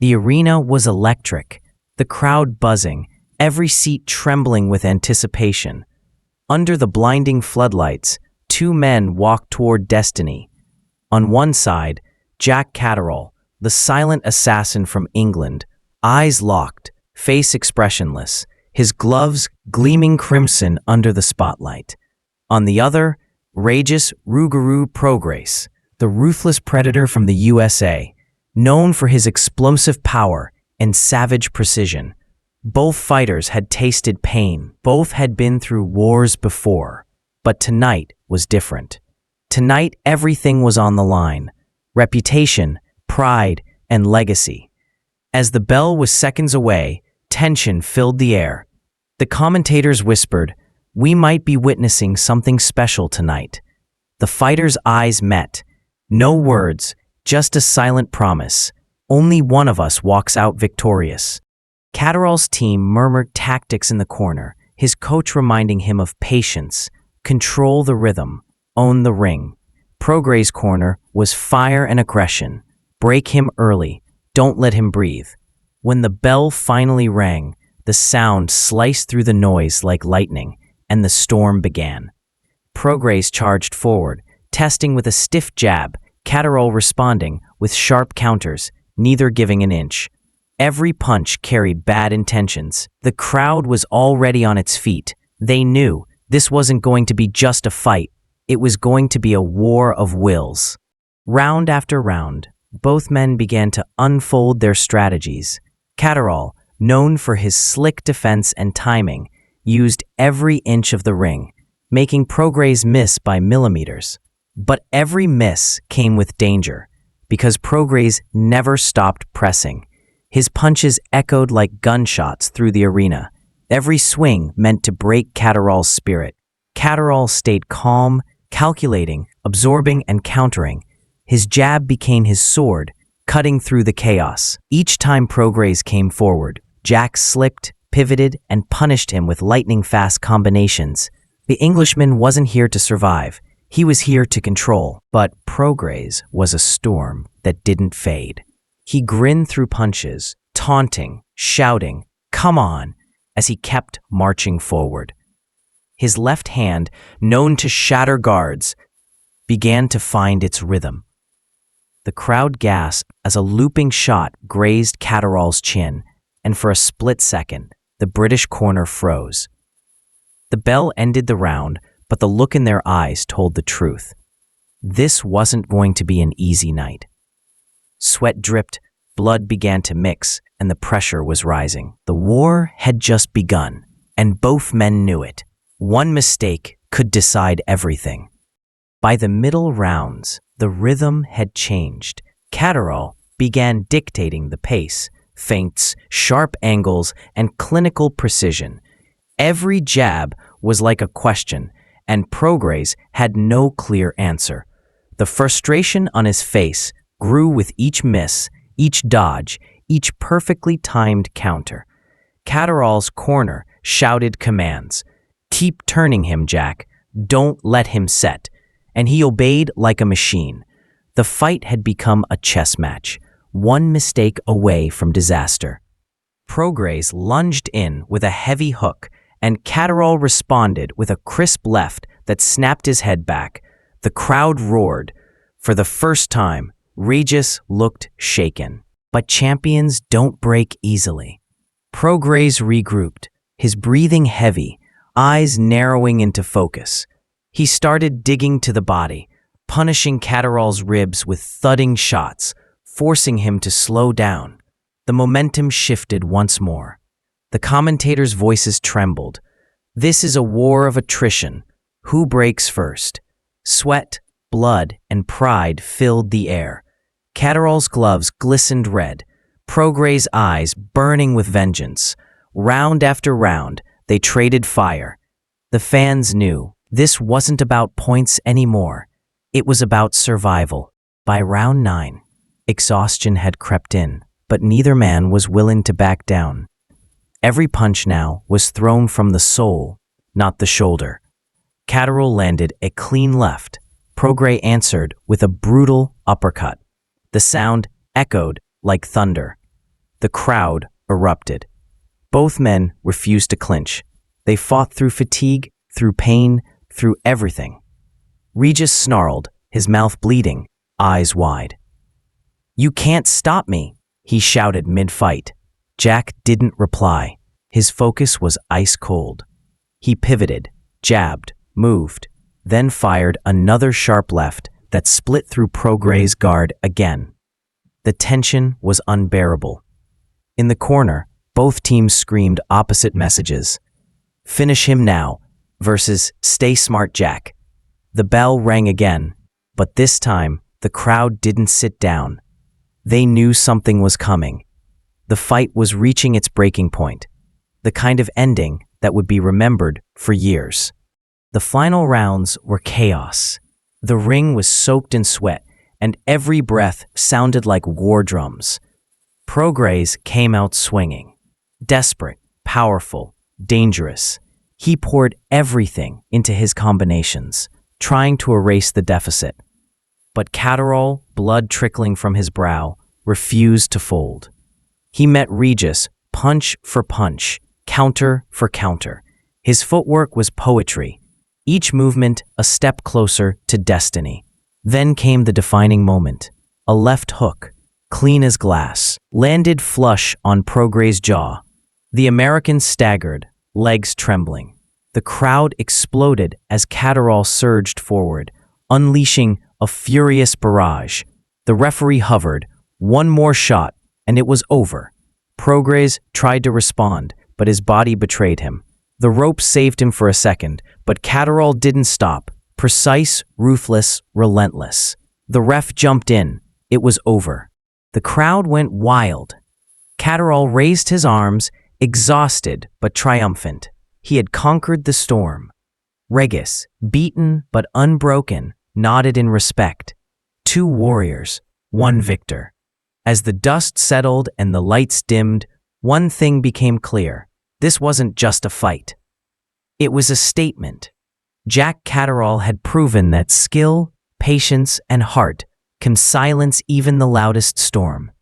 The arena was electric, the crowd buzzing, every seat trembling with anticipation. Under the blinding floodlights, two men walked toward destiny. On one side, Jack Catterall, the silent assassin from England, eyes locked, face expressionless, his gloves gleaming crimson under the spotlight. On the other, Regis Prograis, the ruthless predator from the USA, known for his explosive power and savage precision. Both fighters had tasted pain, both had been through wars before, but tonight was different. Tonight everything was on the line: reputation, pride, and legacy. As the bell was seconds away, tension filled the air. The commentators whispered, "We might be witnessing something special tonight." The fighters' eyes met. No words, just a silent promise. Only one of us walks out victorious. Catterall's team murmured tactics in the corner, his coach reminding him of patience, control the rhythm, own the ring. Prograis' corner was fire and aggression. Break him early, don't let him breathe. When the bell finally rang, the sound sliced through the noise like lightning, and the storm began. Prograis charged forward, testing with a stiff jab, Catterall responding with sharp counters, neither giving an inch. Every punch carried bad intentions. The crowd was already on its feet. They knew this wasn't going to be just a fight. It was going to be a war of wills. Round after round, both men began to unfold their strategies. Catterall, known for his slick defense and timing, used every inch of the ring, making Prograis miss by millimeters. But every miss came with danger, because Prograis never stopped pressing. His punches echoed like gunshots through the arena. Every swing meant to break Catterall's spirit. Catterall stayed calm, calculating, absorbing, and countering. His jab became his sword, cutting through the chaos. Each time Prograis came forward, Jack slipped, pivoted, and punished him with lightning-fast combinations. The Englishman wasn't here to survive. He was here to control. But Prograis was a storm that didn't fade. He grinned through punches, taunting, shouting, "Come on," as he kept marching forward. His left hand, known to shatter guards, began to find its rhythm. The crowd gasped as a looping shot grazed Catterall's chin, and for a split second, the British corner froze. The bell ended the round, but the look in their eyes told the truth. This wasn't going to be an easy night. Sweat dripped, blood began to mix, and the pressure was rising. The war had just begun, and both men knew it. One mistake could decide everything. By the middle rounds, the rhythm had changed. Catterall began dictating the pace, feints, sharp angles, and clinical precision. Every jab was like a question, and Prograis had no clear answer. The frustration on his face grew with each miss, each dodge, each perfectly timed counter. Catterall's corner shouted commands. "Keep turning him, Jack. Don't let him set." And he obeyed like a machine. The fight had become a chess match, one mistake away from disaster. Prograis lunged in with a heavy hook, and Catterall responded with a crisp left that snapped his head back. The crowd roared. For the first time, Regis looked shaken. But champions don't break easily. Prograis regrouped, his breathing heavy, eyes narrowing into focus. He started digging to the body, punishing Catterall's ribs with thudding shots, forcing him to slow down. The momentum shifted once more. The commentators' voices trembled. This is a war of attrition. Who breaks first? Sweat, blood, and pride filled the air. Catterall's gloves glistened red, Prograis' eyes burning with vengeance. Round after round, they traded fire. The fans knew this wasn't about points anymore. It was about survival. By round 9, exhaustion had crept in, but neither man was willing to back down. Every punch now was thrown from the soul, not the shoulder. Catterall landed a clean left. Prograis answered with a brutal uppercut. The sound echoed like thunder. The crowd erupted. Both men refused to clinch. They fought through fatigue, through pain, through everything. Regis snarled, his mouth bleeding, eyes wide. "You can't stop me," he shouted mid-fight. Jack didn't reply. His focus was ice cold. He pivoted, jabbed, moved, then fired another sharp left that split through Prograis' guard again. The tension was unbearable. In the corner, both teams screamed opposite messages. "Finish him now," versus "Stay smart, Jack." The bell rang again, but this time the crowd didn't sit down. They knew something was coming. The fight was reaching its breaking point, the kind of ending that would be remembered for years. The final rounds were chaos. The ring was soaked in sweat, and every breath sounded like war drums. Prograis came out swinging. Desperate, powerful, dangerous. He poured everything into his combinations, trying to erase the deficit. But Catterall, blood trickling from his brow, refused to fold. He met Regis punch for punch, counter for counter. His footwork was poetry, each movement a step closer to destiny. Then came the defining moment. A left hook, clean as glass, landed flush on Prograis' jaw. The American staggered, legs trembling. The crowd exploded as Catterall surged forward, unleashing a furious barrage. The referee hovered. One more shot, and it was over. Prograis tried to respond, but his body betrayed him. The rope saved him for a second, but Catterall didn't stop. Precise, ruthless, relentless. The ref jumped in. It was over. The crowd went wild. Catterall raised his arms, exhausted but triumphant. He had conquered the storm. Regis, beaten but unbroken, nodded in respect. Two warriors, one victor. As the dust settled and the lights dimmed, one thing became clear. This wasn't just a fight. It was a statement. Jack Catterall had proven that skill, patience, and heart can silence even the loudest storm.